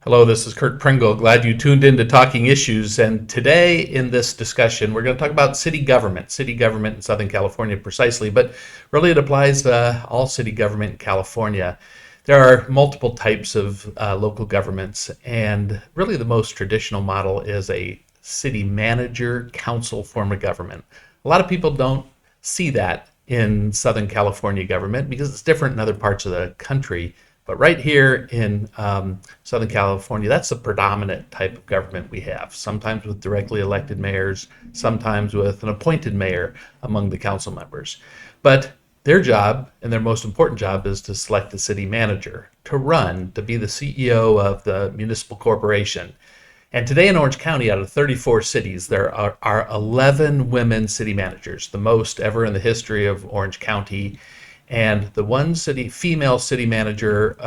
Hello, this is Curt Pringle. Glad you tuned in to Talking Issues. And today in this discussion, we're going to talk about city government in Southern California precisely, but really it applies to all city government in California. There are multiple types of local governments, and really the most traditional model is a city manager council form of government. A lot of people don't see that in Southern California government because it's different in other parts of the country. But right here in Southern California, that's the predominant type of government we have. Sometimes with directly elected mayors, sometimes with an appointed mayor among the council members. But their job, and their most important job, is to select the city manager, to be the CEO of the municipal corporation. And today in Orange County, out of 34 cities, there are 11 women city managers, the most ever in the history of Orange County. And the one female city manager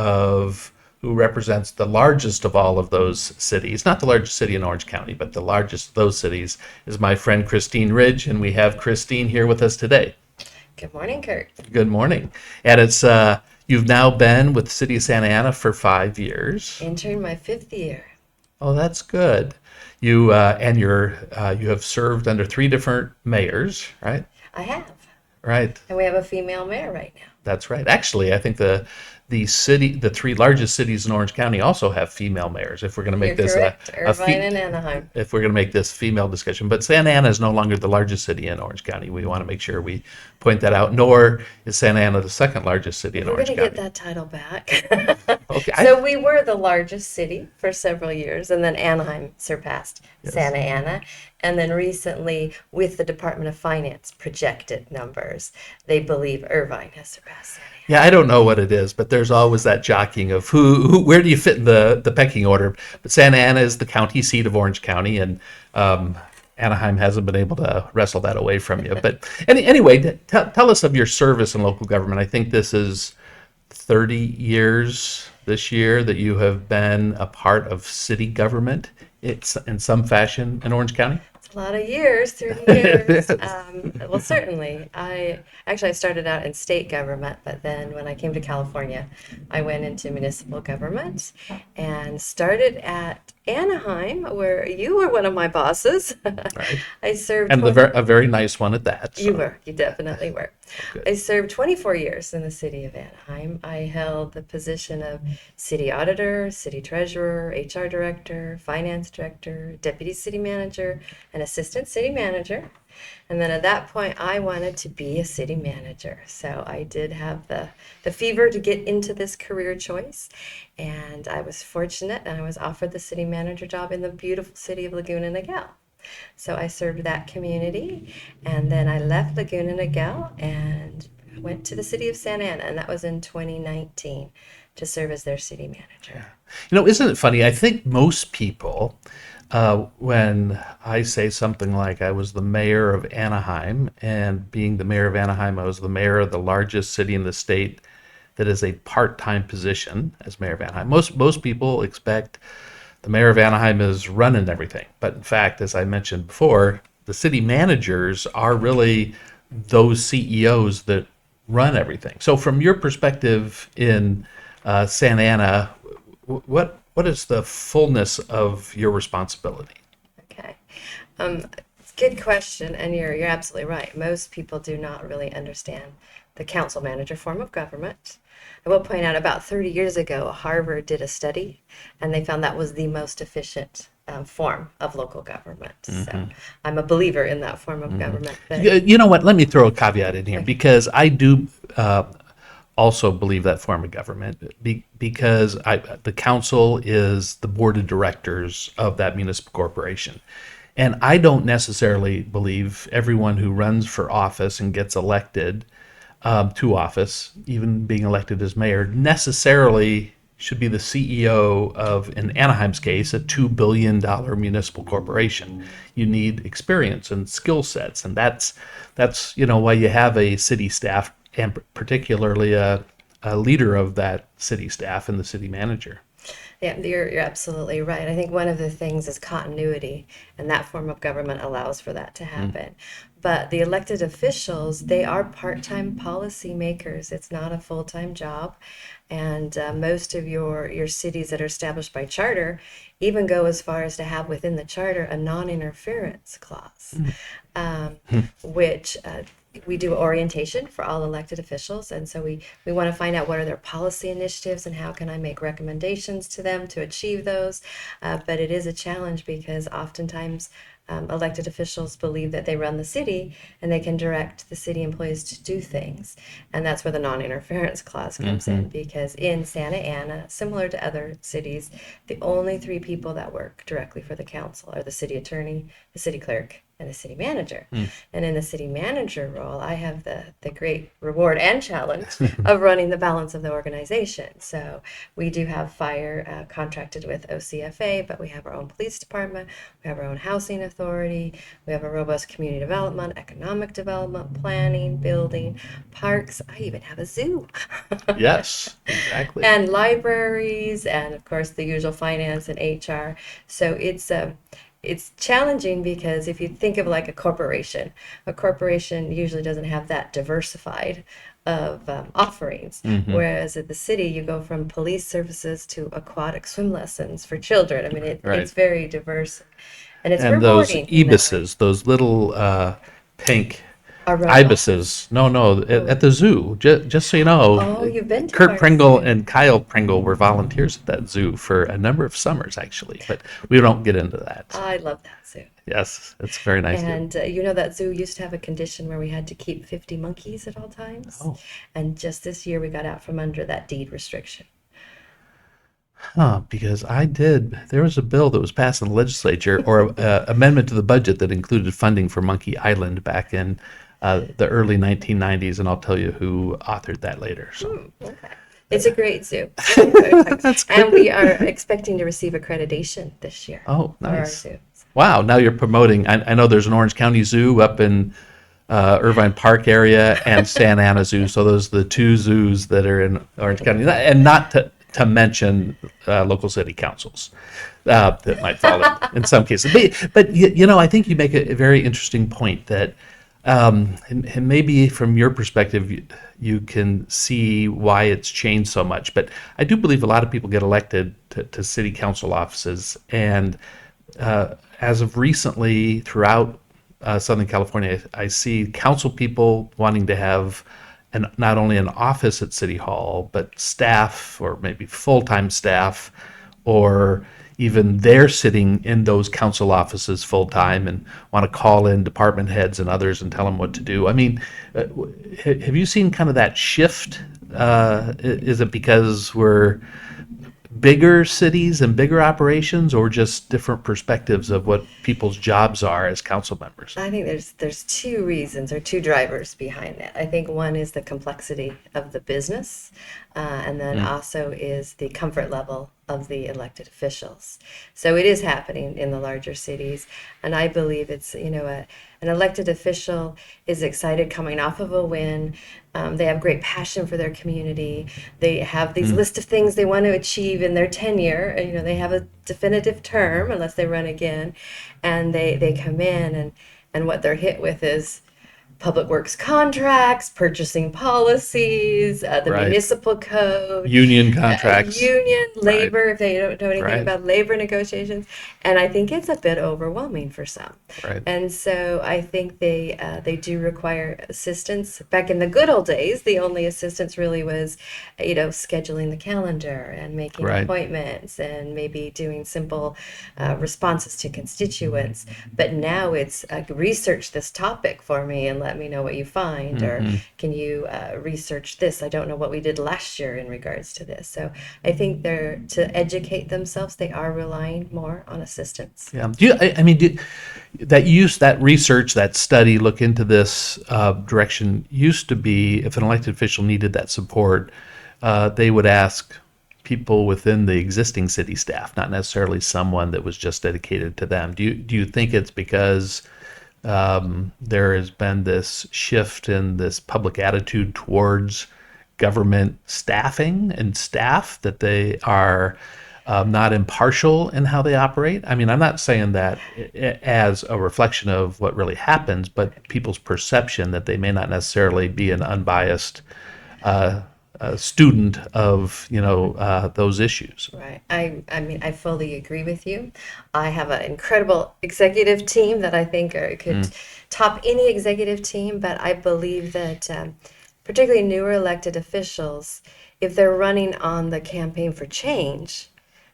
who represents the largest of all of those cities, not the largest city in Orange County, but the largest of those cities, is my friend Kristine Ridge, and we have Kristine here with us today. Good morning, Curt. Good morning. And you've now been with the city of Santa Ana for 5 years. Entering my fifth year. Oh, that's good. You have served under three different mayors, right? I have. Right. And we have a female mayor right now. That's right. Actually, I think the three largest cities in Orange County also have female mayors. If we're going to make You're this correct. Irvine and Anaheim. if we're going to make this female discussion, but Santa Ana is no longer the largest city in Orange County. We want to make sure we point that out. Nor is Santa Ana the second largest city in We're Orange going to County. get that title back. Okay. So we were the largest city for several years, and then Anaheim surpassed Yes. Santa Ana. And then recently, with the Department of Finance projected numbers, they believe Irvine has surpassed Santa Ana. Yeah, I don't know what it is, but there's always that jockeying of where do you fit in the pecking order. But Santa Ana is the county seat of Orange County, and Anaheim hasn't been able to wrestle that away from you. But anyway, tell us of your service in local government. I think this is 30 years this year that you have been a part of city government. It's in some fashion in Orange County. A lot of years, 30 years. Well, certainly. I started out in state government, but then when I came to California, I went into municipal government and started at Anaheim, where you were one of my bosses. Right. I served And a very nice one at that. You So, were. You definitely were. good. I served 24 years in the city of Anaheim. I held the position of city auditor, city treasurer, HR director, finance director, deputy city manager, and assistant city manager. And then at that point, I wanted to be a city manager. So I did have the fever to get into this career choice. And I was fortunate and I was offered the city manager job in the beautiful city of Laguna Niguel. So I served that community, and then I left Laguna Niguel and went to the city of Santa Ana, and that was in 2019 to serve as their city manager. Isn't it funny? I think most people, when I say something like I was the mayor of Anaheim, and being the mayor of Anaheim, I was the mayor of the largest city in the state that is a part-time position as mayor of Anaheim. Most people expect the mayor of Anaheim is running everything. But in fact, as I mentioned before, the city managers are really those CEOs that run everything. So from your perspective in Santa Ana, what is the fullness of your responsibility? Okay. It's a good question, and you're absolutely right. Most people do not really understand the council manager form of government. I will point out about 30 years ago, Harvard did a study, and they found that was the most efficient form of local government. So I'm a believer in that form of government. But You know what? Let me throw a caveat in here because I do also believe that form of government because the council is the board of directors of that municipal corporation. And I don't necessarily believe everyone who runs for office and gets elected to office, even being elected as mayor, necessarily should be the CEO of, in Anaheim's case, a $2 billion municipal corporation. You need experience and skill sets, and that's why you have a city staff, and particularly a leader of that city staff and the city manager. yeah, you're absolutely right. I think one of the things is continuity, and that form of government allows for that to happen. But the elected officials, they are part-time policy makers. It's not a full-time job. And most of your cities that are established by charter even go as far as to have within the charter a non-interference clause, um, which we do orientation for all elected officials. And so we want to find out what are their policy initiatives and how can I make recommendations to them to achieve those. But it is a challenge because oftentimes elected officials believe that they run the city and they can direct the city employees to do things. And that's where the non-interference clause comes in, because in Santa Ana, similar to other cities, the only three people that work directly for the council are the city attorney, the city clerk, and the city manager. And in the city manager role, I have the great reward and challenge of running the balance of the organization. So we do have fire contracted with OCFA, but we have our own police department, we have our own housing authority, we have a robust community development, economic development, planning, building, parks. I even have a zoo. Yes, exactly. And libraries, and of course the usual finance and HR. So it's challenging because if you think of like a corporation usually doesn't have that diversified of offerings, whereas at the city you go from police services to aquatic swim lessons for children. I mean, Right. it's very diverse, and it's And those rewarding in that way. ibises, those little pink Aromas. ibises. No, no, at the zoo. Just so you Oh, know, you've been to Curt our Pringle zoo. and Kyle Pringle were volunteers at that zoo for a number of summers, actually. But we don't get into that. I love that zoo. Yes, it's a very nice zoo. And you know that zoo used to have a condition where we had to keep 50 monkeys at all times. Oh, And just this year we got out from under that deed restriction. huh, because there was a bill that was passed in the legislature or amendment to the budget that included funding for Monkey Island back in the early 1990s, and I'll tell you who authored that later. So Okay. It's a great zoo. And that's good. we are expecting to receive accreditation this year Oh, for our nice. zoo. Wow, now you're promoting. I know there's an Orange County Zoo up in Irvine Park area and Santa Ana Zoo. So those are the two zoos that are in Orange County, and not to mention local city councils that might fall in some cases. But you know, I think you make a very interesting point that, and maybe from your perspective, you can see why it's changed so much. But I do believe a lot of people get elected to city council offices, and as of recently, throughout Southern California, I see council people wanting to have not only an office at City Hall, but staff or maybe full-time staff, or even they're sitting in those council offices full-time and want to call in department heads and others and tell them what to do. I mean, have you seen kind of that shift? Is it because we're bigger cities and bigger operations, or just different perspectives of what people's jobs are as council members? I think there's two reasons or two drivers behind that. I think one is the complexity of the business, and then also is the comfort level of the elected officials. So it is happening in the larger cities, and I believe it's, an elected official is excited coming off of a win. They have great passion for their community. They have these list of things they want to achieve in their tenure. They have a definitive term unless they run again, and they come in, and what they're hit with is public works contracts, purchasing policies, the Right. municipal code, Union contracts. union, Right. labor, if they don't know anything Right. about labor negotiations. And I think it's a bit overwhelming for some. Right. And so I think they do require assistance. Back in the good old days, the only assistance really was, scheduling the calendar and making Right. appointments and maybe doing simple responses to constituents. But now it's research this topic for me and let me know what you find, or can you research this? I don't know what we did last year in regards to this. So I think they're to educate themselves. They are relying more on assistance. Yeah. That research, that study, look into this direction used to be, if an elected official needed that support, they would ask people within the existing city staff, not necessarily someone that was just dedicated to them. Do you think it's because there has been this shift in this public attitude towards government staffing and staff, that they are not impartial in how they operate? I mean, I'm not saying that as a reflection of what really happens, but people's perception that they may not necessarily be an unbiased a student of those issues. Right. I mean, I fully agree with you. I have an incredible executive team that I think could top any executive team, but I believe that particularly newer elected officials, if they're running on the campaign for change,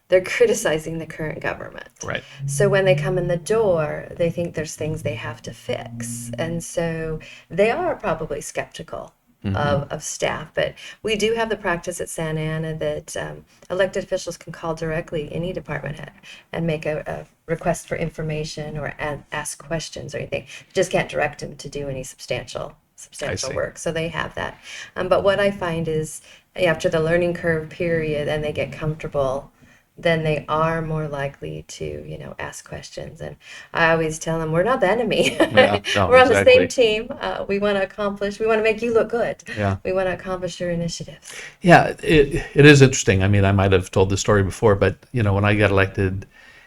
they're criticizing the current government. Right. So when they come in the door, they think there's things they have to fix. And so they are probably skeptical of staff. But we do have the practice at Santa Ana that elected officials can call directly any department head and make a request for information or ask questions or anything. Just can't direct them to do any substantial work. So they have that. But what I find is after the learning curve period and they get comfortable, then they are more likely to, ask questions. And I always tell them, we're not the enemy. Yeah, no, We're on the exactly. same team. We want to make you look good. Yeah. We want to accomplish your initiatives. Yeah, it is interesting. I mean, I might have told this story before, but when I got elected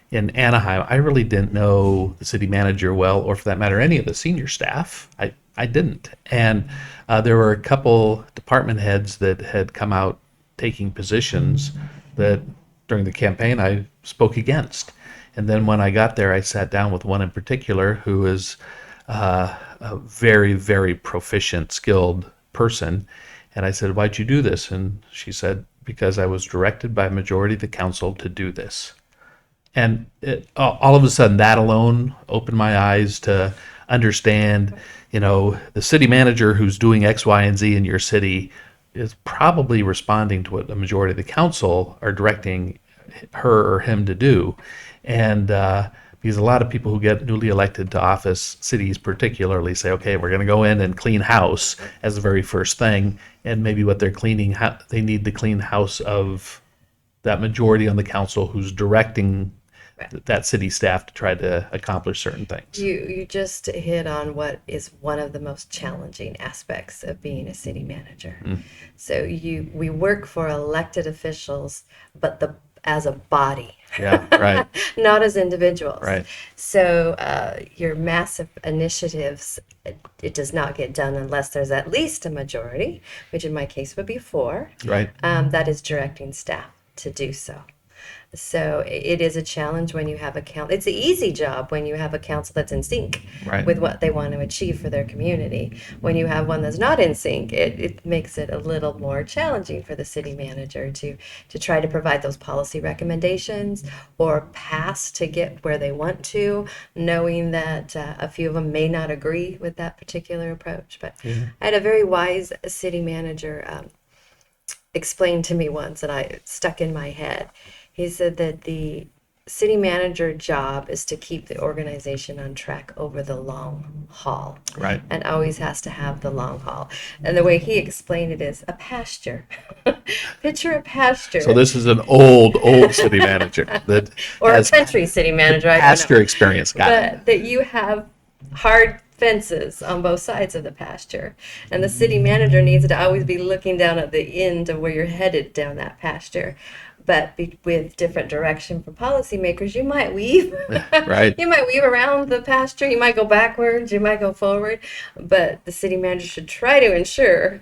in Anaheim, I really didn't know the city manager well, or for that matter, any of the senior staff. I didn't. And there were a couple department heads that had come out taking positions that during the campaign I spoke against. And then when I got there, I sat down with one in particular who is a very, very proficient, skilled person. And I said, "Why'd you do this?" And she said, "Because I was directed by a majority of the council to do this." And all of a sudden, that alone opened my eyes to understand, the city manager who's doing X, Y, and Z in your city is probably responding to what the majority of the council are directing her or him to do. And because a lot of people who get newly elected to office, cities particularly, say, okay, we're going to go in and clean house as the very first thing. And maybe what they're cleaning, they need to clean house of that majority on the council who's directing that city staff to try to accomplish certain things. You just hit on what is one of the most challenging aspects of being a city manager. So we work for elected officials, but as a body. Yeah, right. Not as individuals. Right. So your massive initiatives, it does not get done unless there's at least a majority, which in my case would be 4. Right. That is directing staff to do so. So it is a challenge when you have a council. It's an easy job when you have a council that's in sync Right. with what they want to achieve for their community. When you have one that's not in sync, it makes it a little more challenging for the city manager to try to provide those policy recommendations or pass to get where they want to, knowing that a few of them may not agree with that particular approach. But I had a very wise city manager explain to me once, and I stuck in my head. He said that the city manager job is to keep the organization on track over the long haul. Right. And always has to have the long haul. And the way he explained it is a pasture. Picture a pasture. So this is an old city manager that or has a country city manager. I don't pasture know. experience. Got it. But that you have hard fences on both sides of the pasture, and the city manager needs to always be looking down at the end of where you're headed down that pasture. But with different direction for policymakers, you might weave. Right. You might weave around the pasture. You might go backwards. You might go forward. But the city manager should try to ensure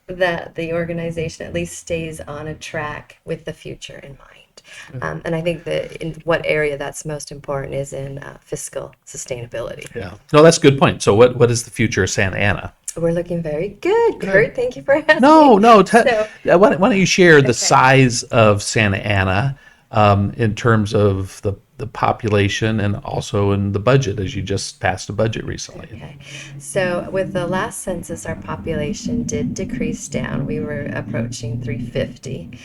that the organization at least stays on a track with the future in mind. And I think that in what area that's most important is in fiscal sustadenability. Yeah. No, that's a good point. So what is the future of Santa Ana? We're looking very good, Kurt. Thank you for asking. No. So- Why don't you share the size of Santa Ana in terms of the population and also in the budget, as you just passed a budget recently? Okay. So with the last census, our population did decrease down. We were approaching 350,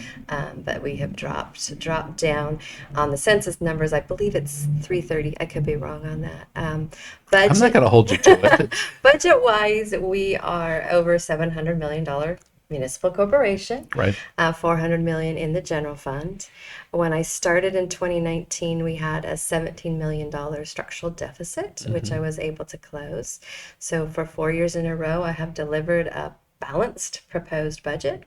but we have dropped down on the census numbers. I believe it's 330. I could be wrong on that. I'm not going to hold you to it. Budget-wise, we are over $700 million municipal corporation, Right. $400 million in the general fund. When I started in 2019, we had a $17 million structural deficit, which I was able to close. So for 4 years in a row, I have delivered a balanced proposed budget.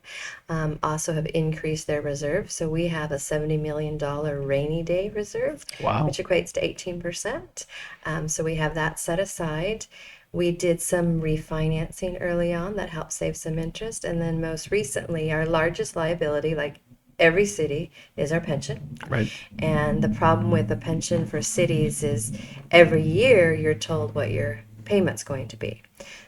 Also have increased their reserve. So we have a $70 million rainy day reserve, Wow. which equates to 18%. So we have that set aside. We did some refinancing early on that helped save some interest. And then most recently, our largest liability, like every city, is our pension. Right. And the problem with the pension for cities is every year you're told what your payment's going to be.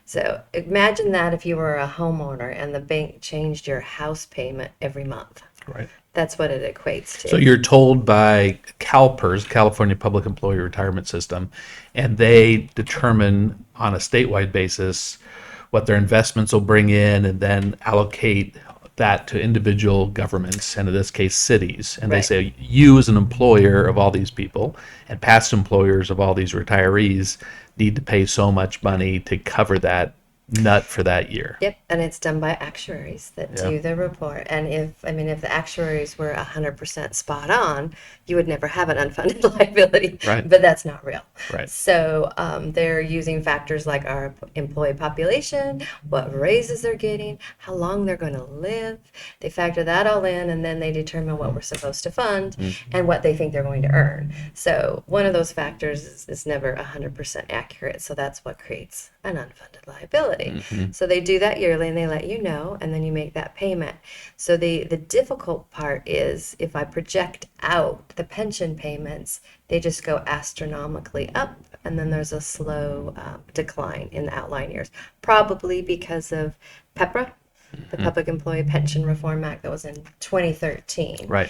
So imagine that if you were a homeowner and the bank changed your house payment every month. Right. That's what it equates to. So you're told by CalPERS, California Public Employee Retirement System, and they determine on a statewide basis what their investments will bring in and then allocate that to individual governments, and in this case, cities. And they Right. say, you as an employer of all these people and past employers of all these retirees need to pay so much money to cover that nut for that year. Yep, and it's done by actuaries that Yeah. do the report. And if the actuaries were 100% spot on, you would never have an unfunded liability. Right. But that's not real. Right. So they're using factors like our employee population, what raises they're getting, how long they're going to live. They factor that all in, and then they determine what we're supposed to fund and what they think they're going to earn. So one of those factors is never 100% accurate. So that's what creates an unfunded liability. So they do that yearly and they let you know, and then you make that payment. So the difficult part is if I project out the pension payments, they just go astronomically up, and then there's a slow decline in the outlying years, probably because of PEPRA, the Public Employee Pension Reform Act that was in 2013. Right.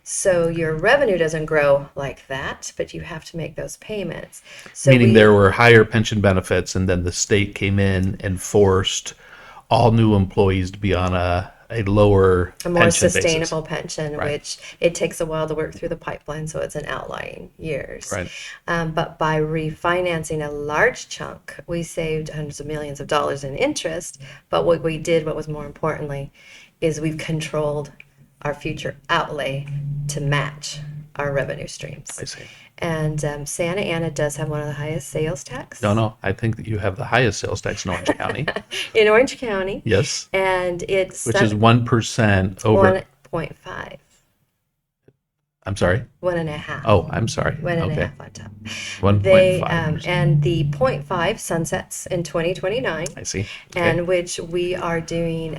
So your revenue doesn't grow like that, but you have to make those payments. So Meaning there were higher pension benefits, and then the state came in and forced all new employees to be on a lower a more pension sustainable pension, Right. which it takes a while to work through the pipeline, so it's an outlying years. Right. But by refinancing a large chunk, we saved hundreds of millions of dollars in interest. But what we did, what was more importantly, is we've controlled our future outlay to match our revenue streams. I see. And Santa Ana does have one of the highest sales tax No, I think that you have the highest sales tax in Orange County. in Orange County, Yes, and it's which is 1% over. 1.5, I'm sorry. 1.5. Oh, I'm sorry. One and a Okay, half on top. 1.5%. And the 0.5 sunsets in 2029, I see. and Okay. which we are doing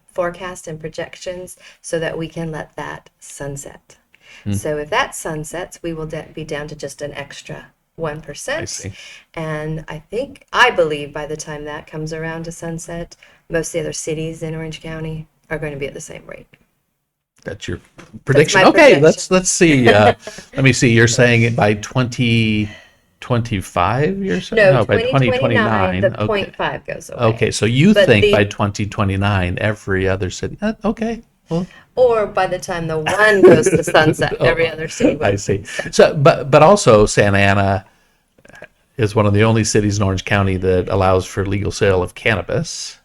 forecast and projections so that we can let that sunset. So if that sunsets, we will be down to just an extra 1%. I see. And I believe by the time that comes around to sunset, most of the other cities in Orange County are going to be at the same rate. That's your prediction. my Okay, projection. let's see. Let me see. You're saying it by 2025. You're saying No, by 2029, the Okay. 0.5 goes away. Okay, so you But think the- by 2029 every other city. Okay. Well, Or by the time the one goes to sunset, every other city will. I see. So, but also Santa Ana is one of the only cities in Orange County that allows for legal sale of cannabis.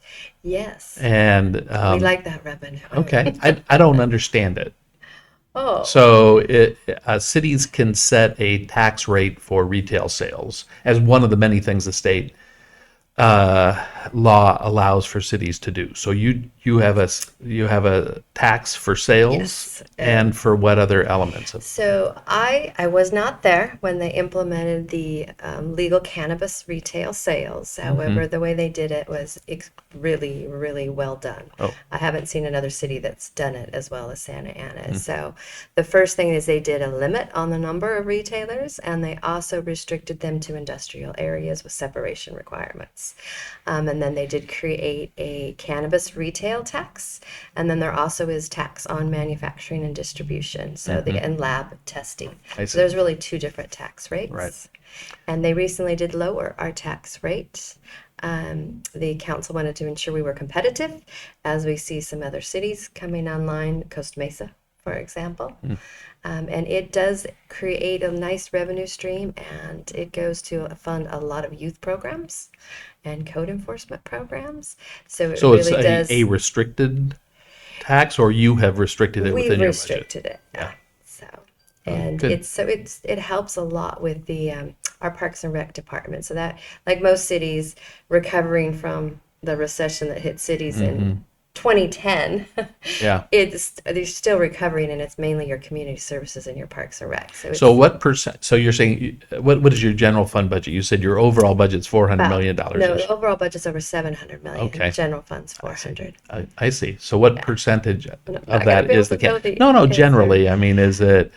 Yes, And we like that revenue. okay, I don't understand it. Oh, So cities can set a tax rate for retail sales as one of the many things the state law allows for cities to do. So you have a tax for sales. Yes. And for what other elements of so I was not there when they implemented the legal cannabis retail sales. However, the way they did it was really, really well done. Oh. I haven't seen another city that's done it as well as Santa Ana. So the first thing is they did a limit on the number of retailers, and they also restricted them to industrial areas with separation requirements. And then they did create a cannabis retail tax, and then there also is tax on manufacturing and distribution, so and lab testing. I So see. there's really two different tax rates. Right. And they recently did lower our tax rate. The council wanted to ensure we were competitive, as we see some other cities coming online, Costa Mesa, for example. And it does create a nice revenue stream, and it goes to fund a lot of youth programs and code enforcement programs. So it So it's really does. a restricted tax, or you have restricted it We've within your budget? restricted it. Yeah. So, and good. it helps a lot with the our Parks and Rec department. So that, like most cities, recovering from the recession that hit cities in 2010, Yeah. it's they're still recovering, and it's mainly your community services and your parks and rec. So So it's what percent? So you're saying what is your general fund budget? You said your overall budget's $400 about, million no, the ish. overall budget's over 700 million. Okay. General fund's I see. 400. I see. So what Yeah, percentage I'm of not going to that be able is to the cap? know the No, no, answer. generally. I mean, is it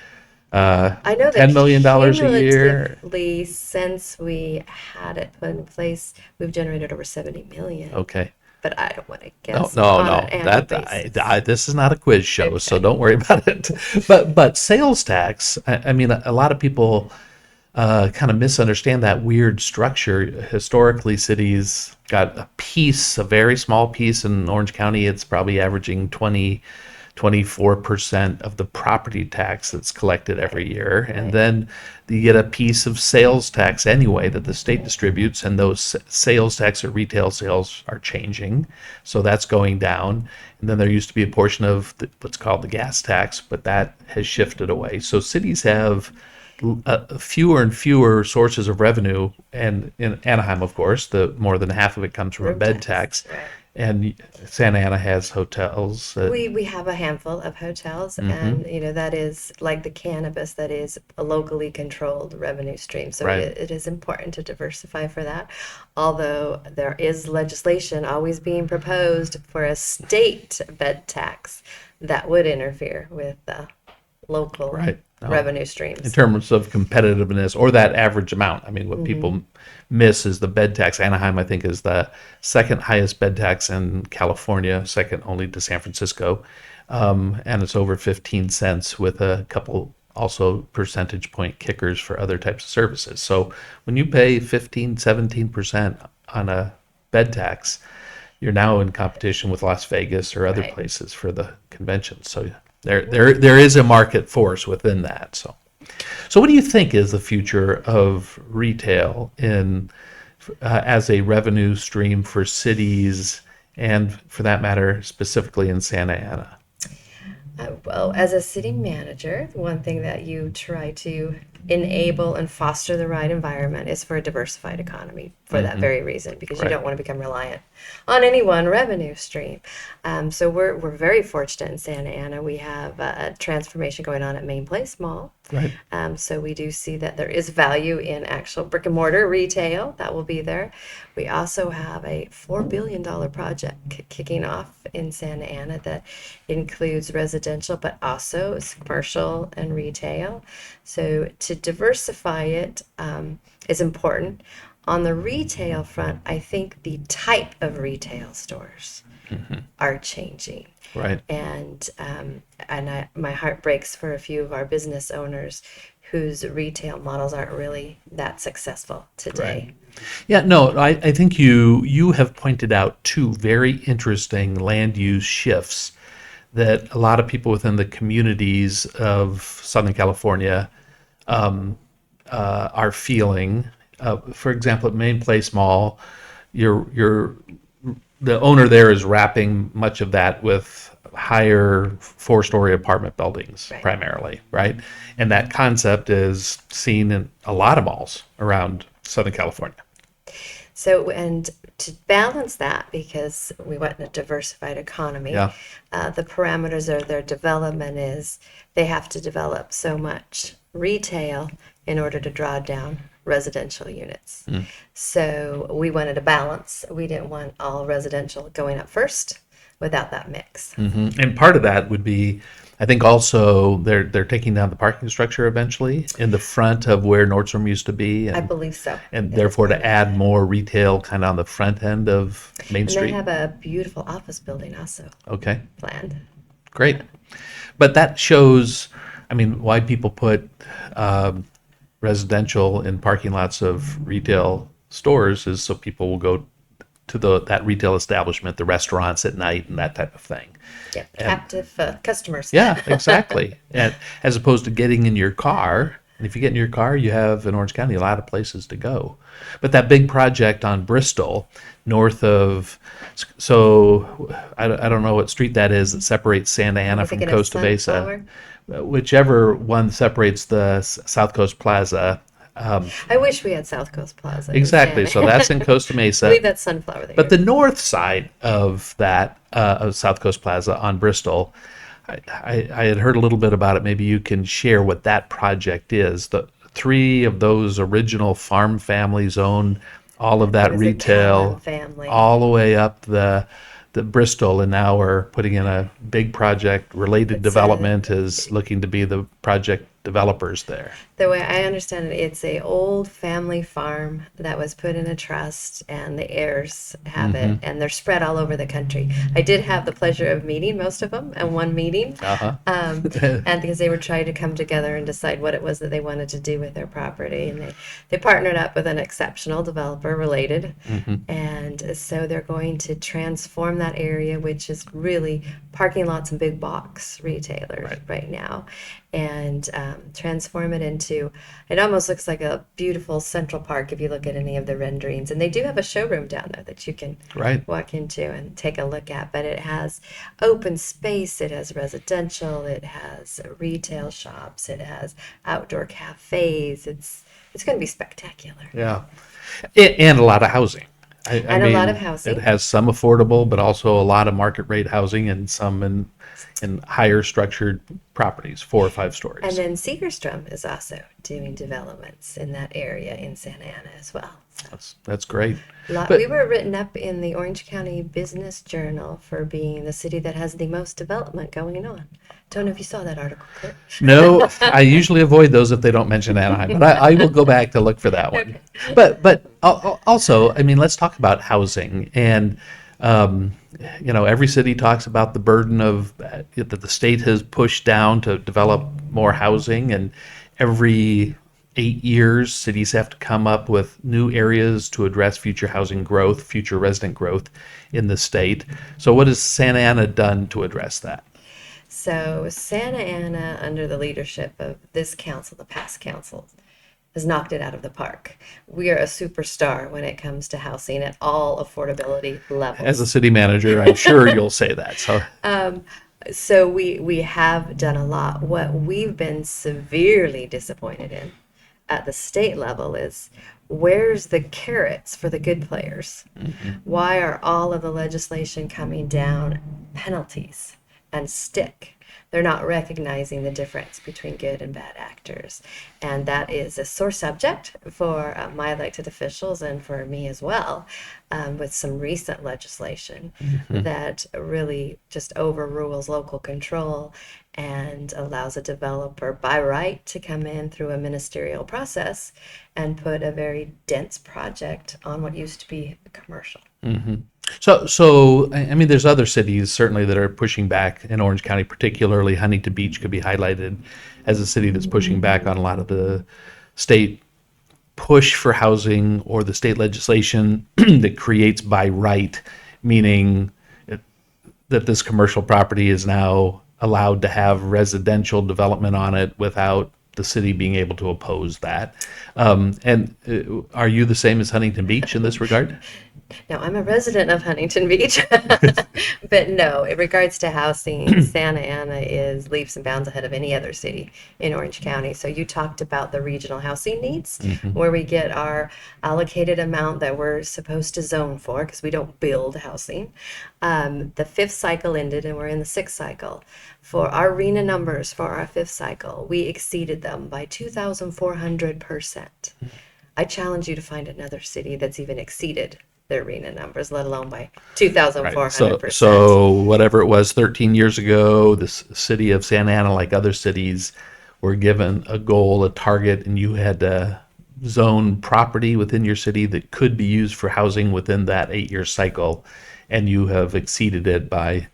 I know that $10 million a year? cumulatively, since we had it put in place, we've generated over 70 million. Okay. But I don't want to No, guess no, on an no. annual That basis. this is not a quiz show, so Okay. don't worry about it. But sales tax. I mean, a lot of people kind of misunderstand that weird structure. Historically, cities got a piece, a very small piece. In Orange County, it's probably averaging 24% of the property tax that's collected every year. And Right. then you get a piece of sales tax anyway that the state distributes, and those sales tax or retail sales are changing. So that's going down. And then there used to be a portion of what's called the gas tax, but that has shifted away. So cities have fewer and fewer sources of revenue, and in Anaheim, of course, the more than half of it comes from a Room bed tax. tax, Right. and Santa Ana has hotels. We have a handful of hotels, and that is like the cannabis, that is a locally controlled revenue stream. So Right. it is important to diversify for that. Although there is legislation always being proposed for a state bed tax that would interfere with local Right. No. revenue In streams. terms of competitiveness or that average amount. I mean, what people miss is the bed tax. Anaheim, I think, is the second highest bed tax in California, second only to San Francisco. And it's over 15 cents with a couple also percentage point kickers for other types of services. So when you pay 15, 17% on a bed tax, you're now in competition with Las Vegas or other Right. places for the convention. So there is a market force within that. So what do you think is the future of retail in as a revenue stream for cities, and for that matter, specifically in Santa Ana? Well, as a city manager, one thing that you try to enable and foster the right environment is for a diversified economy for that very reason, because you Right. don't want to become reliant on any one revenue stream. So we're very fortunate in Santa Ana. We have a transformation going on at Main Place Mall. Right. So we do see that there is value in actual brick and mortar retail that will be there. We also have a $4 billion project kicking off in Santa Ana that includes residential, but also is commercial and retail. So to diversify it is important. On the retail front, I think the type of retail stores are changing. Right. And my heart breaks for a few of our business owners whose retail models aren't really that successful today. Yeah, no, I think you have pointed out two very interesting land use shifts that a lot of people within the communities of Southern California are feeling. For example, at Main Place Mall, you're the owner there is wrapping much of that with higher four-story apartment buildings Right. primarily, right? And that concept is seen in a lot of malls around Southern California. So, and to balance that, because we want a diversified economy, Yeah. the parameters of their development is they have to develop so much retail in order to draw down residential units. So we wanted a balance. We didn't want all residential going up first without that mix. And part of that would be, I think also they're taking down the parking structure eventually in the front of where Nordstrom used to be, I believe so. and That is therefore part to of it. add more retail kind of on the front end of Main And they Street. have a beautiful office building also Okay, planned. great. But that shows, I mean, why people put residential in parking lots of retail stores is so people will go to that retail establishment, the restaurants at night, and that type of thing. Yeah, captive customers. Yeah, exactly. And as opposed to getting in your car, and if you get in your car, you have in Orange County a lot of places to go. But that big project on Bristol, north of, so I don't know what street that is that separates Santa Ana You're from thinking of Costa Mesa. Sunflower? Whichever one separates the South Coast Plaza, I wish we had South Coast Plaza in Exactly. Santa So Ana. that's in Costa I believe Mesa. that's Sunflower But there. the north side of that, of South Coast Plaza on Bristol, I had heard a little bit about it. Maybe you can share what that project is. The three of those original farm families own all of It that was a Callan retail family. all the way up the Bristol, and now we're putting in a big project. Related It's Development is looking to be the project developers there. the way I understand it, it's a old family farm that was put in a trust, and the heirs have it, Mm-hmm. and they're spread all over the country. I did have the pleasure of meeting most of them at one meeting, Uh-huh. and because they were trying to come together and decide what it was that they wanted to do with their property, and they partnered up with an exceptional developer related, Mm-hmm. and so they're going to transform that area, which is really parking lots and big box retailers Right. right now, and transform it into, it almost looks like a beautiful Central Park if you look at any of the renderings. And they do have a showroom down there that you can Right. walk into and take a look at. But it has open space, it has residential, it has retail shops, it has outdoor cafes. It's going to be spectacular. Yeah. And a lot of housing. I And a lot of mean, it housing. has some affordable, but also a lot of market rate housing and some in higher structured properties, 4 or 5 And stories. then Segerstrom is also doing developments in that area in Santa Ana as well. So That's great. we But were written up in the Orange County Business Journal for being the city that has the most development going on. Don't know if you saw that article, Kurt. no, I usually avoid those if they don't mention Anaheim, but I will go back to look for that one. Okay. But also, I mean, let's talk about housing. And um, every city talks about the burden of that the state has pushed down to develop more housing, and every 8 years, cities have to come up with new areas to address future housing growth, future resident growth in the state. So, what has Santa Ana done to address that? So Santa Ana, under the leadership of this council, the past council, has knocked it out of the park. We are a superstar when it comes to housing at all affordability As a levels. city manager, I'm sure you'll say that. So, So we have done a lot. What we've been severely disappointed in at the state level is, where's the carrots for the good players? Why are all of the legislation coming down penalties and stick? They're not recognizing the difference between good and bad actors. And that is a sore subject for my elected officials and for me as well, with some recent legislation that really just overrules local control and allows a developer by right to come in through a ministerial process and put a very dense project on what used to be commercial. I mean, there's other cities certainly that are pushing back in Orange County, particularly Huntington Beach could be highlighted as a city that's pushing back on a lot of the state push for housing or the state legislation that creates by right, meaning that this commercial property is now allowed to have residential development on it without the city being able to oppose that. And are you the same as Huntington Beach in this regard? Now, I'm a resident of Huntington Beach, but no, in regards to housing, Santa Ana is leaps and bounds ahead of any other city in Orange County. So you talked about the regional housing needs, where we get our allocated amount that we're supposed to zone for, because we don't build housing. The fifth cycle ended, and we're in the sixth cycle. For our RENA numbers for our fifth cycle, we exceeded them by 2,400%. I challenge you to find another city that's even exceeded their RENA numbers, let alone by Right. So, 2,400%. so whatever it was 13 years ago, the city of Santa Ana, like other cities, were given a goal, a target, and you had to zone property within your city that could be used for housing within that 8 year cycle, and you have exceeded it by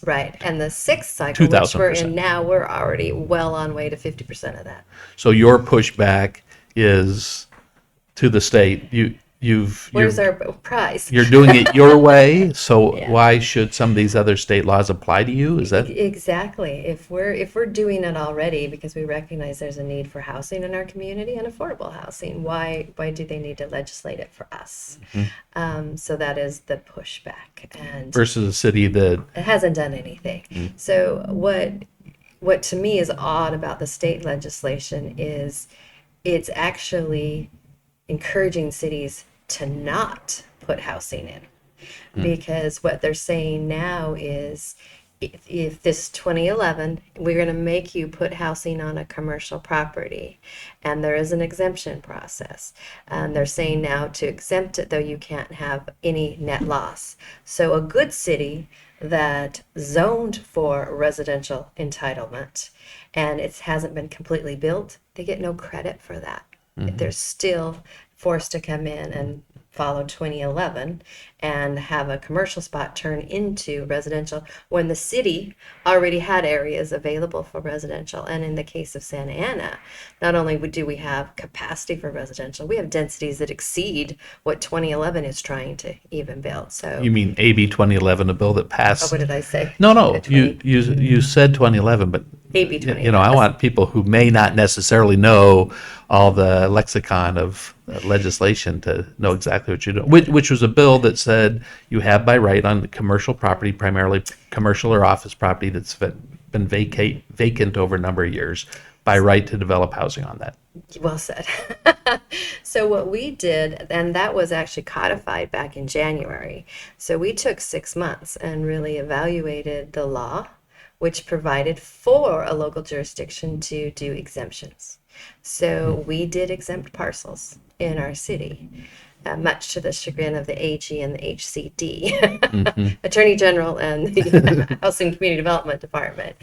Right. And the sixth cycle, which we're in 2,000%. now, we're already well on way to 50% of that. So your pushback is to the state. Where's our prize? You're doing it your way. So Yeah. why should some of these other state laws apply to you? Is that Exactly. If we're doing it already because we recognize there's a need for housing in our community and affordable housing, why do they need to legislate it for us? So that is the pushback, and versus a city that it hasn't done anything. So what to me is odd about the state legislation is it's actually encouraging cities to not put housing in, because what they're saying now is if this 2011, we're going to make you put housing on a commercial property, and there is an exemption process. And they're saying now to exempt it, though, you can't have any net loss. So a good city that zoned for residential entitlement and it hasn't been completely built, they get no credit for that. They're still forced to come in and follow 2011 and have a commercial spot turn into residential when the city already had areas available for residential. And in the case of Santa Ana, not only do we have capacity for residential, we have densities that exceed what 2011 is trying to even build. So, You mean AB 2011, a bill that oh, passed? what did I say? No. You 20, you said 2011, but AB I 2011. want people who may not necessarily know all the lexicon of legislation to know exactly what you're doing. Which was a bill that said you have by right on commercial property, primarily commercial or office property that's been vacant over a number of years, by right to develop housing on that. Well said. So what we did, and that was actually codified back in January. So we took 6 months and really evaluated the law, which provided for a local jurisdiction to do exemptions. So we did exempt parcels in our city, much to the chagrin of the AG and the HCD, Attorney General and the Housing Community Development Department.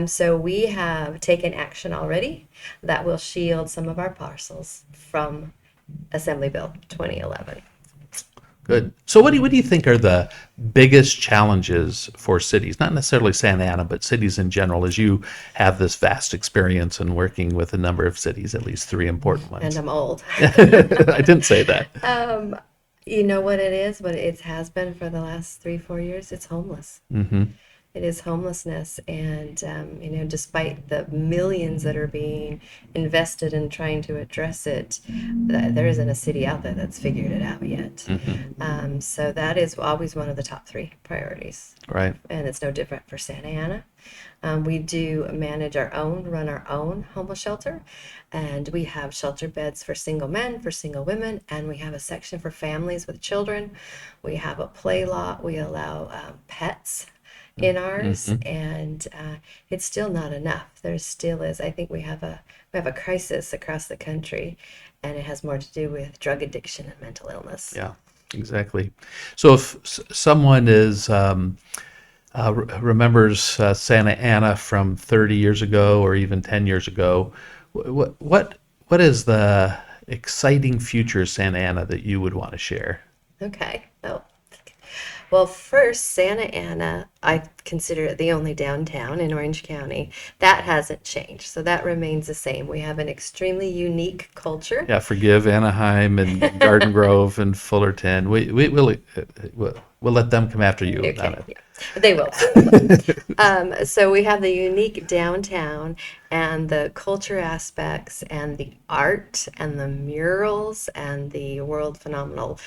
So we have taken action already that will shield some of our parcels from Assembly Bill 2011. Good. So what do you think are the biggest challenges for cities, not necessarily Santa Ana, but cities in general, as you have this vast experience in working with a number of cities, at least three important And ones? I'm old. I didn't say that. You know what it is? What it has been for the last 3, 4 years? It's homeless. It is homelessness, and despite the millions that are being invested in trying to address it, there isn't a city out there that's figured it out yet. So that is always one of the top 3 priorities, Right. and it's no different for Santa Ana. We do run our own homeless shelter, and we have shelter beds for single men, for single women, and we have a section for families with children. We have a play lot. We allow pets in ours, and it's still not enough. There still is. I think we have a crisis across the country, and it has more to do with drug addiction and mental illness. Yeah, exactly. So if someone is remembers Santa Ana from 30 years ago or even 10 years ago, what is the exciting future of Santa Ana that you would want to share? Okay. Oh. Well, first, Santa Ana, I consider it the only downtown in Orange County. That hasn't changed, so that remains the same. We have an extremely unique culture. Yeah, forgive Anaheim and Garden Grove and Fullerton. We'll let them come after you on Okay, it. yeah, they will. So we have the unique downtown and the culture aspects and the art and the murals and the world phenomenal,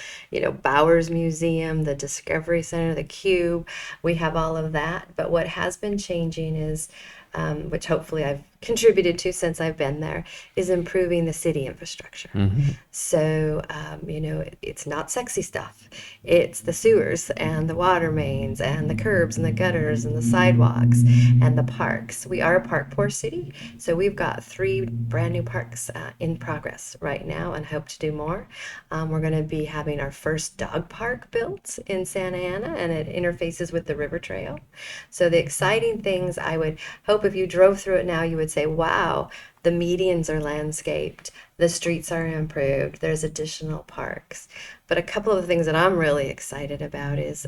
Bowers Museum, the Discovery Center, the Cube. We have all of that. But what has been changing is, which hopefully I've contributed to since I've been there, is improving the city infrastructure. So, it's not sexy stuff. It's the sewers and the water mains and the curbs and the gutters and the sidewalks and the parks. We are a park poor city, so we've got 3 brand new parks in progress right now and hope to do more. We're going to be having our first dog park built in Santa Ana, and it interfaces with the river trail. So the exciting things, I would hope if you drove through it now, you would say, wow, the medians are landscaped, the streets are improved, there's additional parks. But a couple of the things that I'm really excited about is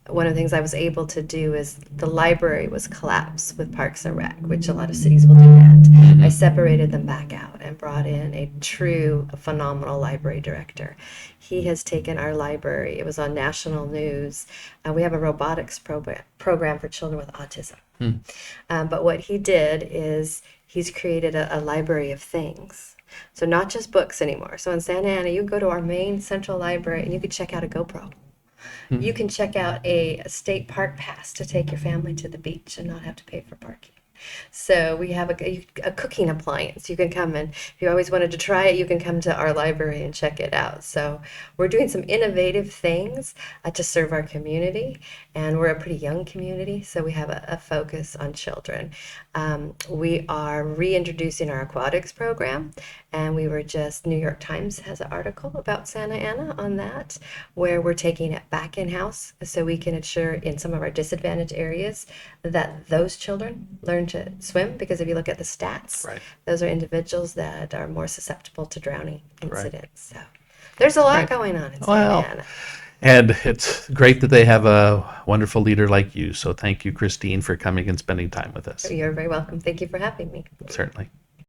one of the things I was able to do is the library was collapsed with Parks and Rec, which a lot of cities will do that. I separated them back out and brought in a true phenomenal library director. He has taken our library. It was on national news. We have a robotics program for children with autism. But what he did is he's created a library of things. So not just books anymore. So in Santa Ana, you go to our main central library and you could check out a GoPro. You can check out a state park pass to take your family to the beach and not have to pay for parking. So we have a cooking appliance. You can come and if you always wanted to try it, you can come to our library and check it out. So we're doing some innovative things to serve our community, and we're a pretty young community, so we have a focus on children. We are reintroducing our aquatics program, and we were just, New York Times has an article about Santa Ana on that, where we're taking it back in-house so we can ensure in some of our disadvantaged areas that those children learn to swim, because if you look at the stats, Right. those are individuals that are more susceptible to drowning Right. incidents. So there's a lot Right. going on in Santa Well, Ana. and it's great that they have a wonderful leader like you. So thank you, Kristine, for coming and spending time with us. You're very welcome. Thank you for having me. Certainly.